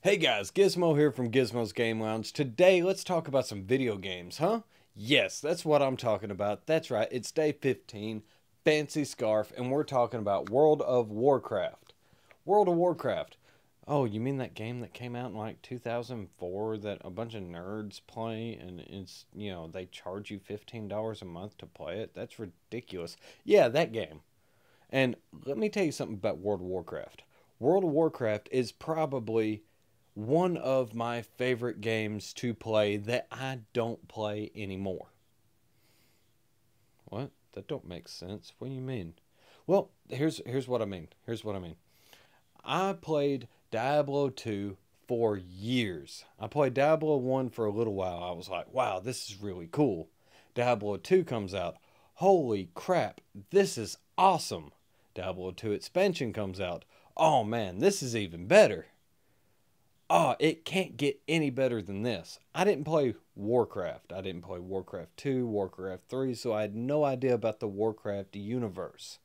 Hey guys, Gizmo here from Gizmo's Game Lounge. Today, let's talk about some video games, huh? Yes, that's what I'm talking about. That's right, it's day 15, fancy scarf, and we're talking about World of Warcraft. World of Warcraft. Oh, you mean that game that came out in like 2004 that a bunch of nerds play and they charge you $15 a month to play it? That's ridiculous. Yeah, that game. And let me tell you something about World of Warcraft. World of Warcraft is probably one of my favorite games to play that I don't play anymore. What? That don't make sense. What do you mean? Well, here's what I mean. Here's what I mean. I played Diablo 2 for years. I played Diablo 1 for a little while. I was like, wow, this is really cool. Diablo 2 comes out. Holy crap, this is awesome. Diablo 2 expansion comes out. Oh man, this is even better. Oh, it can't get any better than this. I didn't play Warcraft. I didn't play Warcraft 2, Warcraft 3, so I had no idea about the Warcraft universe.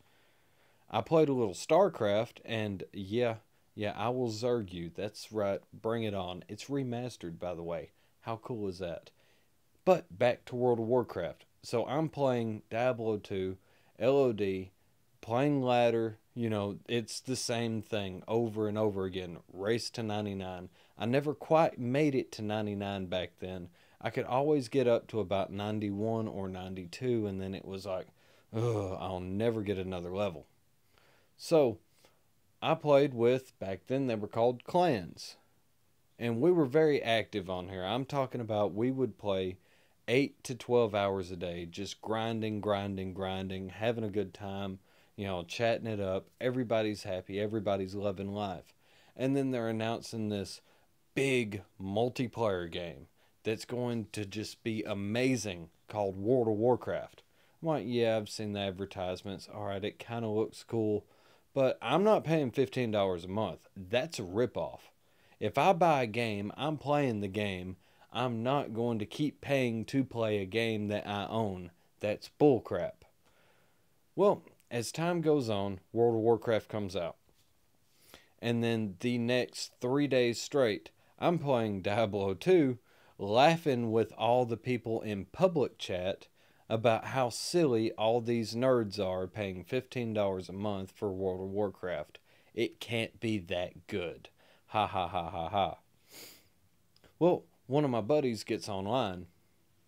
I played a little StarCraft, and yeah, I will zerg you. That's right, bring it on. It's remastered, by the way. How cool is that? But back to World of Warcraft. So I'm playing Diablo 2, LOD, playing ladder. It's the same thing over and over again. Race to 99. I never quite made it to 99 back then. I could always get up to about 91 or 92, and then it was like, ugh, I'll never get another level. So I played with, back then they were called clans. And we were very active on here. I'm talking about we would play 8 to 12 hours a day, just grinding, having a good time, chatting it up. Everybody's happy, everybody's loving life. And then they're announcing this big multiplayer game that's going to just be amazing called World of Warcraft. I'm like, yeah, I've seen the advertisements. All right, it kind of looks cool, but I'm not paying $15 a month. That's a ripoff. If I buy a game, I'm playing the game. I'm not going to keep paying to play a game that I own. That's bullcrap. Well, as time goes on, World of Warcraft comes out. And then the next 3 days straight, I'm playing Diablo 2, laughing with all the people in public chat about how silly all these nerds are paying $15 a month for World of Warcraft. It can't be that good. Ha ha ha ha ha. Well, one of my buddies gets online.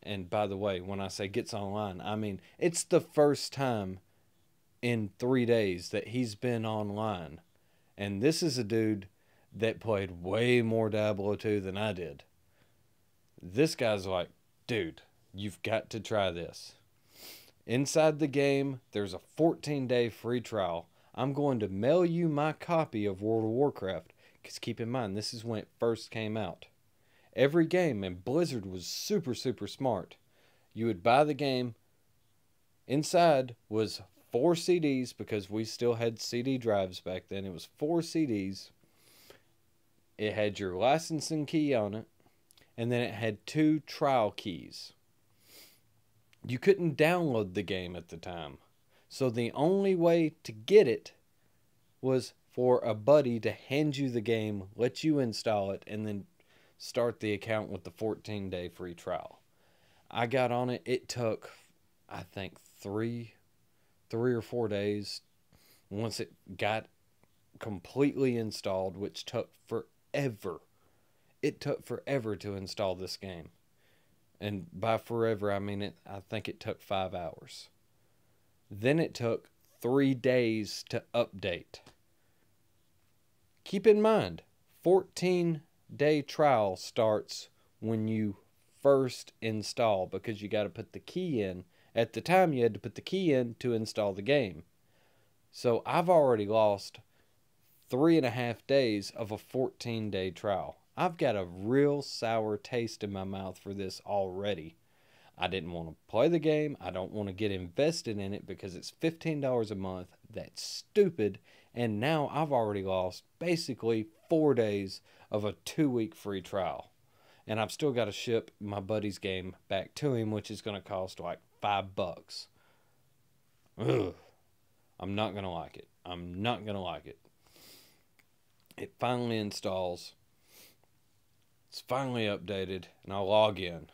And by the way, when I say gets online, I mean it's the first time in 3 days that he's been online. And this is a dude that played way more Diablo 2 than I did. This guy's like, dude, you've got to try this. Inside the game, there's a 14-day free trial. I'm going to mail you my copy of World of Warcraft. Because keep in mind, this is when it first came out. Every game, and Blizzard was super, super smart. You would buy the game. Inside was 4 CDs, because we still had CD drives back then. It was 4 CDs. It had your licensing key on it. And then it had 2 trial keys. You couldn't download the game at the time. So the only way to get it was for a buddy to hand you the game, let you install it, and then start the account with the 14-day free trial. I got on it. It took, I think, three or 4 days once it got completely installed, which took forever. It took forever to install this game. And by forever, I mean I think it took 5 hours. Then it took 3 days to update. Keep in mind, 14-day trial starts when you first install, because you got to put the key in. At the time, you had to put the key in to install the game. So I've already lost 3.5 days of a 14-day trial. I've got a real sour taste in my mouth for this already. I didn't want to play the game. I don't want to get invested in it because it's $15 a month. That's stupid. And now I've already lost basically 4 days of a 2-week free trial. And I've still got to ship my buddy's game back to him, which is going to cost like $5. Ugh. I'm not going to like it. I'm not going to like it. It finally installs. It's finally updated, and I log in,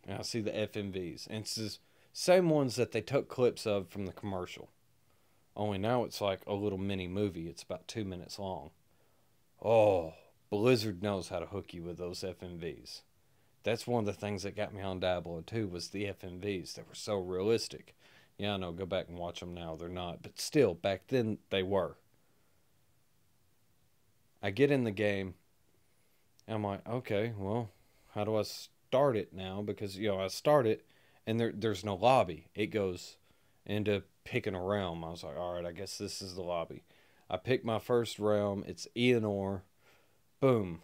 and I see the FMVs. And it's the same ones that they took clips of from the commercial. Only now it's like a little mini movie. It's about 2 minutes long. Oh, Blizzard knows how to hook you with those FMVs. That's one of the things that got me on Diablo 2 was the FMVs. They were so realistic. Yeah, I know, go back and watch them now. They're not. But still, back then, they were. I get in the game, and I'm like, okay, well, how do I start it now? Because, I start it, and there's no lobby. It goes into picking a realm. I was like, all right, I guess this is the lobby. I pick my first realm. It's Eonor. Boom.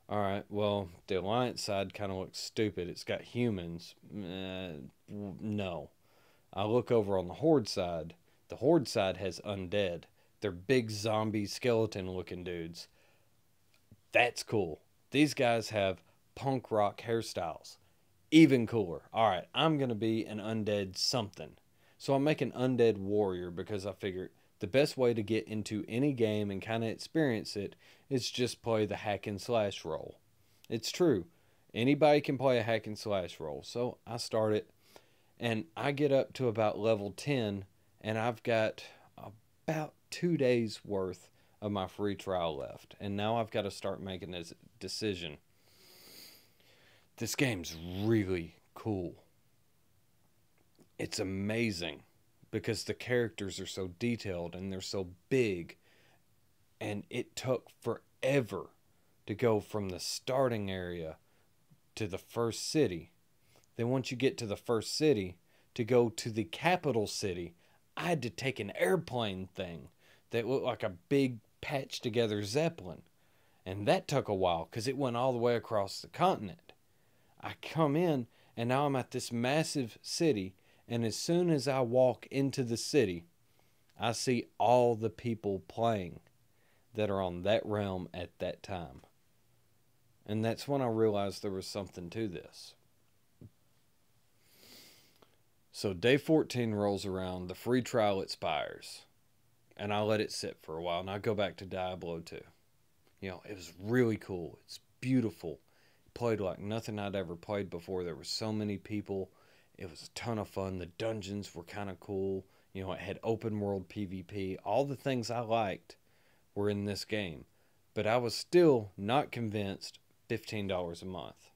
All right, well, the Alliance side kind of looks stupid. It's got humans. No. I look over on the Horde side. The Horde side has undead. They're big zombie skeleton looking dudes. That's cool. These guys have punk rock hairstyles. Even cooler. All right, I'm going to be an undead something. So I make an undead warrior because I figured the best way to get into any game and kind of experience it is just play the hack and slash role. It's true. Anybody can play a hack and slash role. So I start it, and I get up to about level 10, and I've got about 2 days worth of my free trial left. And now I've got to start making this decision. This game's really cool. It's amazing because the characters are so detailed and they're so big. And it took forever to go from the starting area to the first city. Then once you get to the first city, to go to the capital city, I had to take an airplane thing that looked like a big patched together Zeppelin. And that took a while because it went all the way across the continent. I come in and now I'm at this massive city. And as soon as I walk into the city, I see all the people playing that are on that realm at that time. And that's when I realized there was something to this. So day 14 rolls around, the free trial expires, and I let it sit for a while, and I go back to Diablo 2. It was really cool. It's beautiful. Played like nothing I'd ever played before. There were so many people. It was a ton of fun. The dungeons were kind of cool. It had open world PvP. All the things I liked were in this game. But I was still not convinced $15 a month.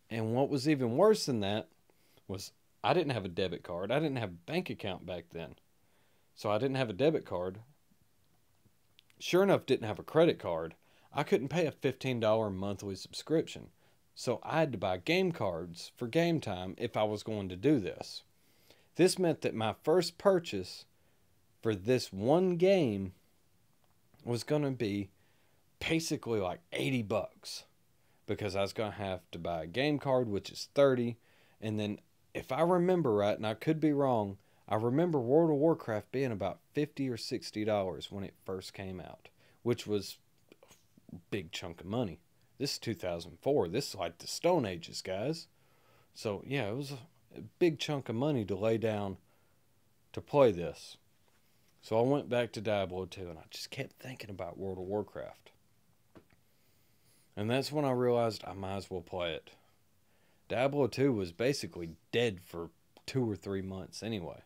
And what was even worse than that was I didn't have a debit card. I didn't have a bank account back then. So I didn't have a debit card. Sure enough, didn't have a credit card. I couldn't pay a $15 monthly subscription. So I had to buy game cards for game time if I was going to do this. This meant that my first purchase for this one game was going to be basically like $80 because I was going to have to buy a game card, which is $30. And then if I remember right, and I could be wrong, I remember World of Warcraft being about $50 or $60 when it first came out, which was a big chunk of money. This is 2004. This is like the Stone Ages, guys. So, yeah, it was a big chunk of money to lay down to play this. So I went back to Diablo 2, and I just kept thinking about World of Warcraft. And that's when I realized I might as well play it. Diablo 2 was basically dead for 2 or 3 months anyway.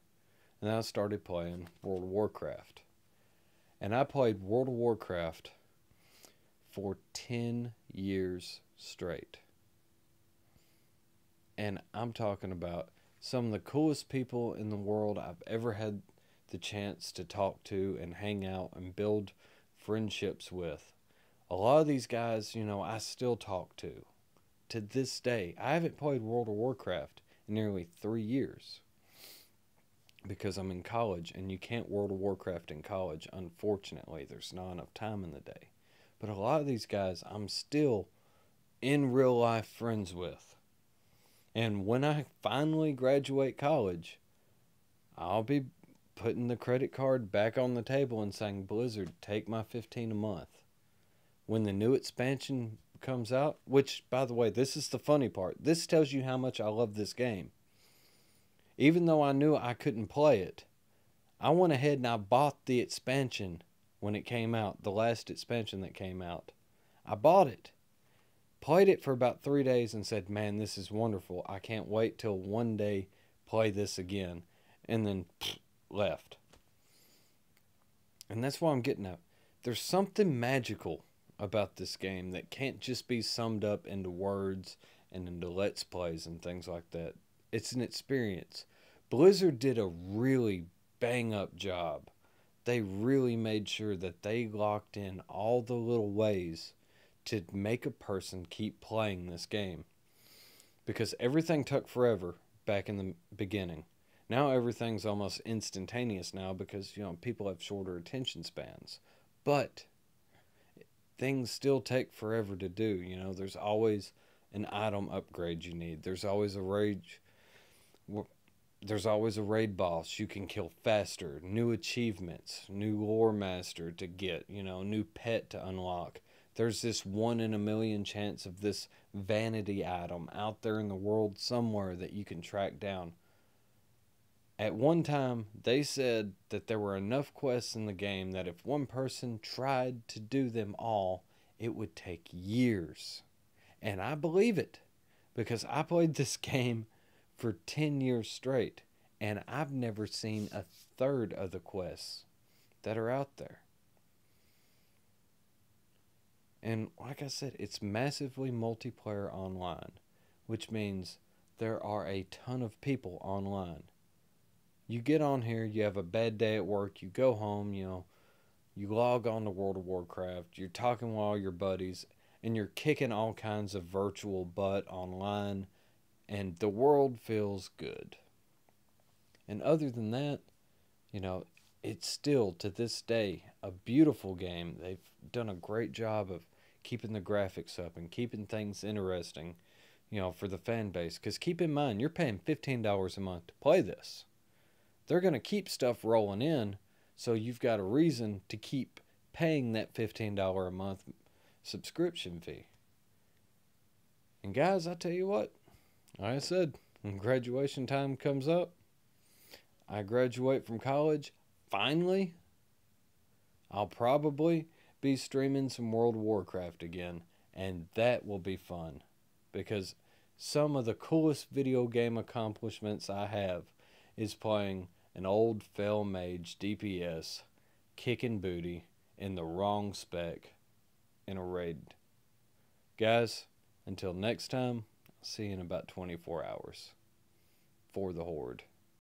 And then I started playing World of Warcraft. And I played World of Warcraft for 10 years straight. And I'm talking about some of the coolest people in the world I've ever had the chance to talk to and hang out and build friendships with. A lot of these guys, I still talk to this day. I haven't played World of Warcraft in nearly 3 years because I'm in college, and you can't World of Warcraft in college. Unfortunately, there's not enough time in the day. But a lot of these guys I'm still in real life friends with. And when I finally graduate college, I'll be putting the credit card back on the table and saying, Blizzard, take my $15 a month. When the new expansion comes out, which, by the way, this is the funny part. This tells you how much I love this game. Even though I knew I couldn't play it, I went ahead and I bought the expansion when it came out, the last expansion that came out. I bought it. Played it for about 3 days and said, man, this is wonderful. I can't wait till one day play this again. And then left. And that's what I'm getting at. There's something magical about this game that can't just be summed up into words and into let's plays and things like that. It's an experience. Blizzard did a really bang up job. They really made sure that they locked in all the little ways to make a person keep playing this game. Because everything took forever back in the beginning. Now everything's almost instantaneous now because, you know, people have shorter attention spans. But things still take forever to do. You know, there's always an item upgrade you need. There's always a raid boss you can kill faster, new achievements, new lore master to get, you know, new pet to unlock. There's this 1 in a million chance of this vanity item out there in the world somewhere that you can track down. At one time, they said that there were enough quests in the game that if one person tried to do them all, it would take years. And I believe it, because I played this game for 10 years straight, and I've never seen a third of the quests that are out there. And like I said, it's massively multiplayer online, which means there are a ton of people online. You get on here, you have a bad day at work, you go home, you know, you log on to World of Warcraft, you're talking with all your buddies, and you're kicking all kinds of virtual butt online, and the world feels good. And other than that, you know, it's still, to this day, a beautiful game. They've done a great job of keeping the graphics up and keeping things interesting, you know, for the fan base. Because keep in mind, you're paying $15 a month to play this. They're going to keep stuff rolling in, so you've got a reason to keep paying that $15 a month subscription fee. And guys, I tell you what, like I said, when graduation time comes up, I graduate from college, finally, I'll probably be streaming some World of Warcraft again, and that will be fun, because some of the coolest video game accomplishments I have is playing an old fell mage DPS kicking booty in the wrong spec in a raid. Guys, until next time, I'll see you in about 24 hours for the Horde.